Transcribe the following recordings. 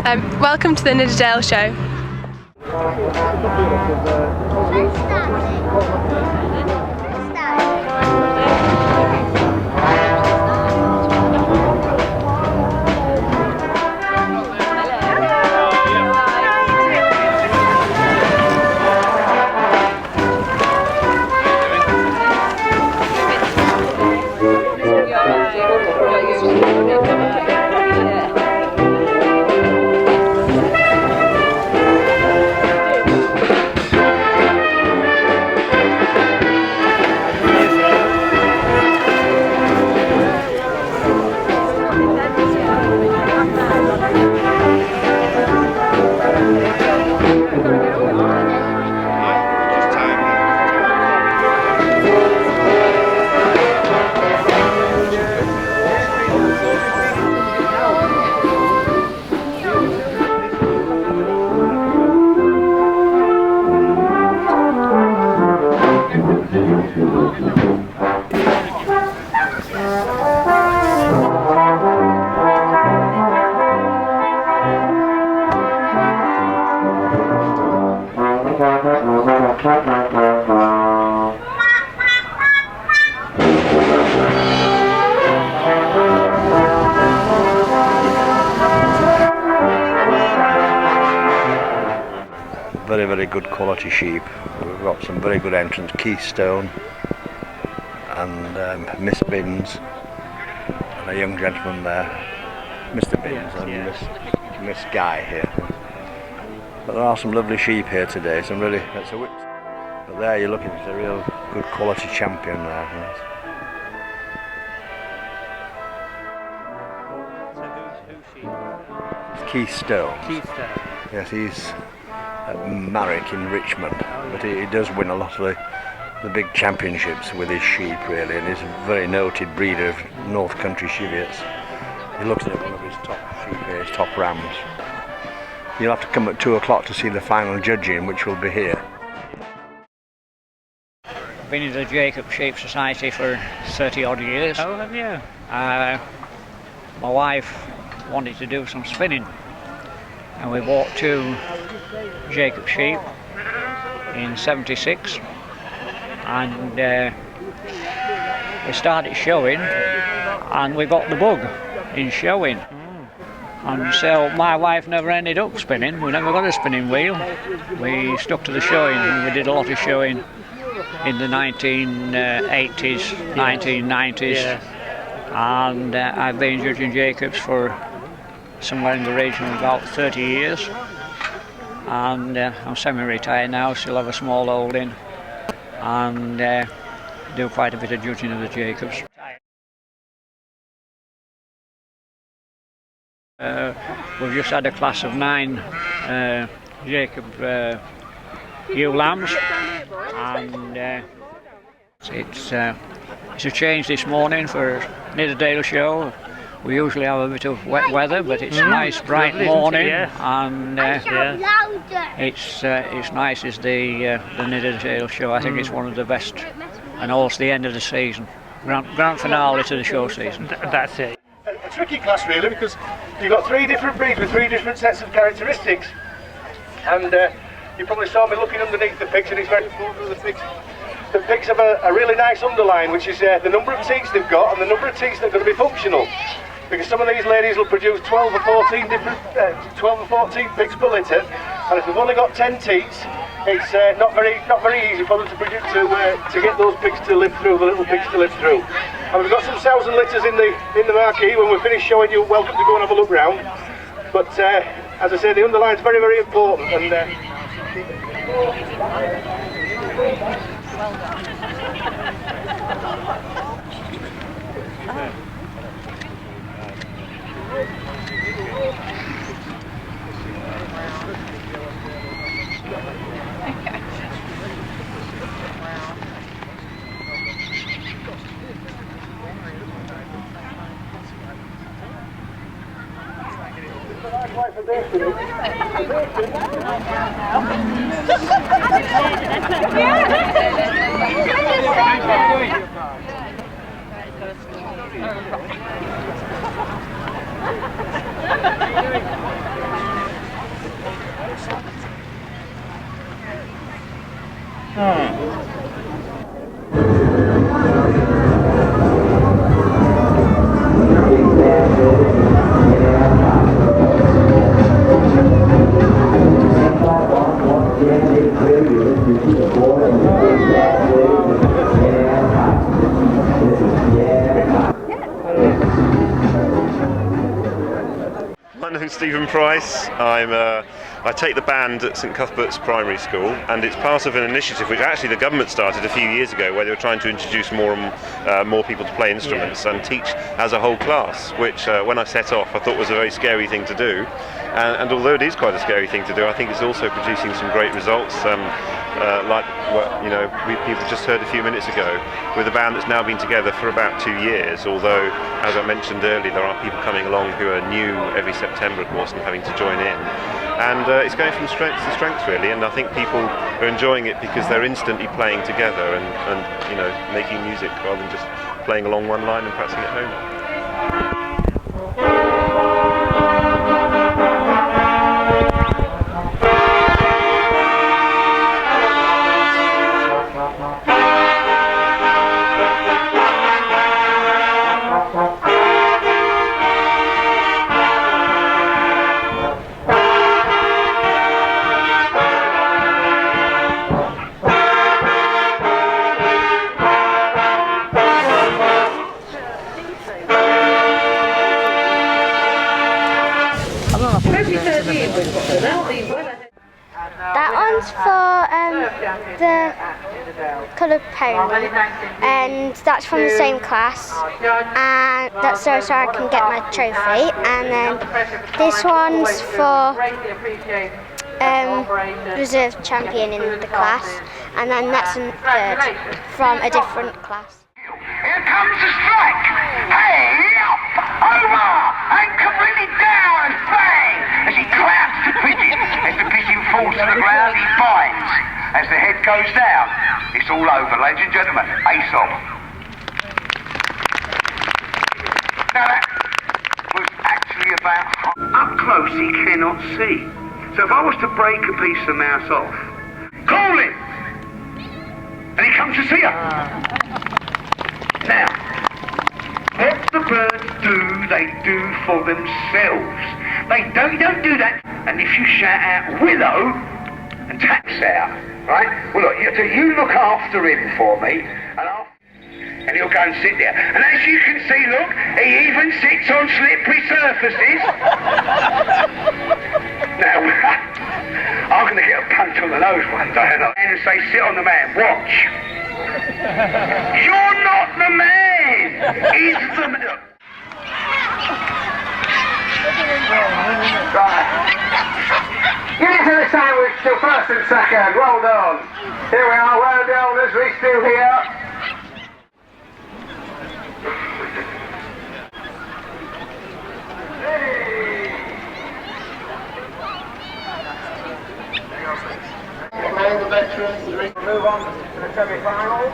Welcome to the Nidderdale Show. Very good quality sheep. We've got some very good entrants, Keystone and Miss Binns and a young gentleman there, Mr. Binns, and Miss Guy here. But there are some lovely sheep here today, some really, but there you're looking at a real good quality champion there. Yes. Keystone. Yes, he's at Marrick in Richmond, but he does win a lot of the big championships with his sheep really, and he's a very noted breeder of North Country Cheviots. He looks at one of his top sheep here, his top rams. You'll have to come at 2 o'clock to see the final judging, which will be here. I've been in the Jacob Sheep Society for 30 odd years. Oh, have you? My wife wanted to do some spinning, and we bought 2 Jacob sheep in '76, and we started showing, and we got the bug in showing. And so my wife never ended up spinning. We never got a spinning wheel. We stuck to the showing, and we did a lot of showing in the 1980s, 1990s, and I've been judging Jacobs for somewhere in the region of about 30 years, and I'm semi-retired now, still have a small holding, and do quite a bit of judging of the Jacobs. We've just had a class of 9 Jacob ewe lambs, and it's a change this morning for Nidderdale Show. We usually have a bit of wet weather, but it's a nice bright morning, and it's nice as the Nidderdale Show. I think it's one of the best, and also the end of the season, grand finale to the show season. That's it. A tricky class really, because you've got 3 different breeds with 3 different sets of characteristics, and you probably saw me looking underneath the pigs, and it's very important that the pigs have a really nice underline, which is the number of teats they've got and the number of teats that are going to be functional. Because some of these ladies will produce 12 or 14 pigs per litter, and if they've only got 10 teats, it's not very easy for them to get those pigs to live through, the little pigs to live through. And we've got some sows and litters in the marquee. When we're finished showing, you're welcome to go and have a look round. But as I say, the underline's very, very important, and My name's Stephen Price. I take the band at St Cuthbert's Primary School, and it's part of an initiative which actually the government started a few years ago, where they were trying to introduce more and more people to play instruments and teach as a whole class, which when I set off I thought was a very scary thing to do. And although it is quite a scary thing to do, I think it's also producing some great results, like what people just heard a few minutes ago, with a band that's now been together for about 2 years, although, as I mentioned earlier, there are people coming along who are new every September, of course, and having to join in. And it's going from strength to strength, really, and I think people are enjoying it because they're instantly playing together and making music rather than just playing along one line and practicing at home. That one's for the coloured pony, and that's from the same class, and that's so I can get my trophy. And then this one's for reserve champion in the class, and then that's a third from a different class. Here comes the strike! Hey, up, over, and completely down, bang! As he grabs the pigeon, as the pigeon falls to the ground, he binds. As the head goes down, it's all over, ladies and gentlemen. Allsopp. Now that was actually about... Up close he cannot see. So if I was to break a piece of mouse off, call him! And he comes to see her. Now, what the birds do, they do for themselves. You don't do that. And if you shout out willow and tax out, right? Well, look, you look after him for me, and he'll go and sit there. And as you can see, look, he even sits on slippery surfaces. Now, I'm going to get a punch on the nose one day, and say, sit on the man, watch. You're not the man! He's the man! Right. Get into the sandwich till first and second, well done. Here we are, well done, as we still here. The veterans, move on to the semi-finals.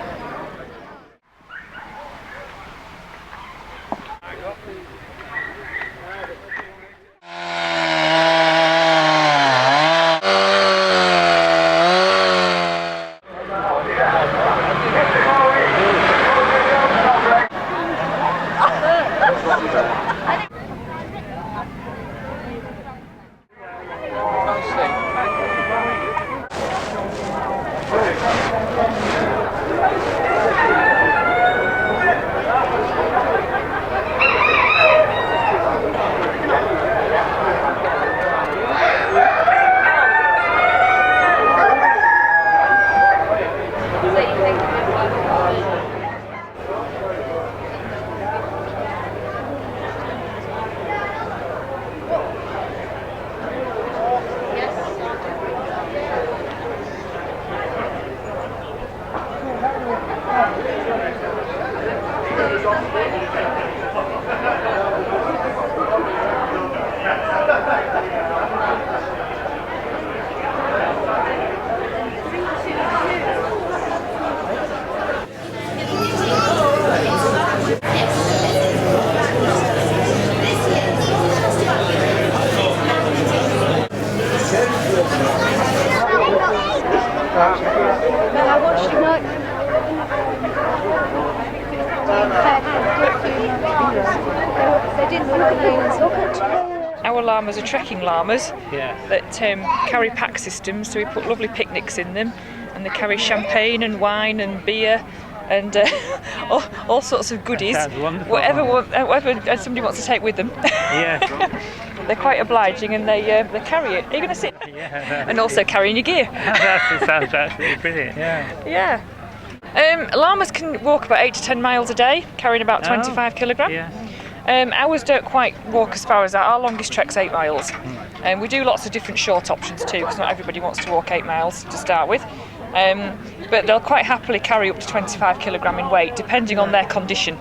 Our llamas are trekking llamas that carry pack systems, so we put lovely picnics in them, and they carry champagne and wine and beer and all sorts of goodies. That sounds wonderful. Whatever somebody wants to take with them. Yeah. They're quite obliging, and they carry it. Are you going to sit? Yeah. And also carrying your gear. That sounds absolutely brilliant. Yeah. Yeah. Llamas can walk about 8 to 10 miles a day, carrying about 25 kilograms. Yeah. Ours don't quite walk as far as that. Our longest trek's 8 miles. And we do lots of different short options too, because not everybody wants to walk 8 miles to start with. But they'll quite happily carry up to 25 kilogram in weight, depending on their condition.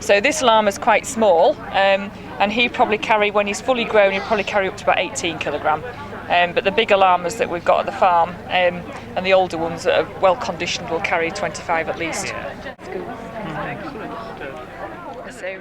So this llama's quite small, and he probably carry, when he's fully grown, he'll probably carry up to about 18 kilogram. But the bigger llamas that we've got at the farm, and the older ones that are well conditioned, will carry 25 at least. Yeah. Excellent. So,